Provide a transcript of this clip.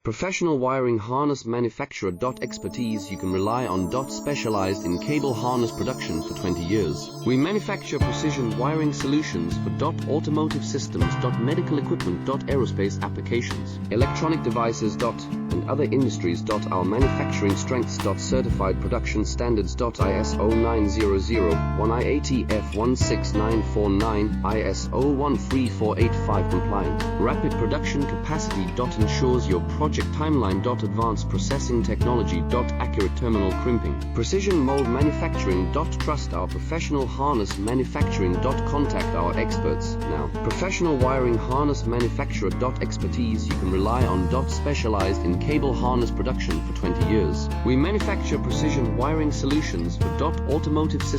Professional wiring harness manufacturer. Expertise you can rely on. Specialized in cable harness production for 20 years. We manufacture precision wiring solutions for automotive systems. Medical equipment. Aerospace applications. Electronic devices. And other industries. Our manufacturing strengths. Certified production standards. ISO 9001 IATF 16949 ISO 13485 compliant. Rapid production capacity. Ensures your project timeline. Advanced processing technology. Accurate terminal crimping. Precision mold manufacturing. Trust our professional harness manufacturing. Contact our experts now. Professional wiring harness manufacturer. Expertise you can rely on. Specialized in cable harness production for 20 years. We manufacture precision wiring solutions for automotive systems.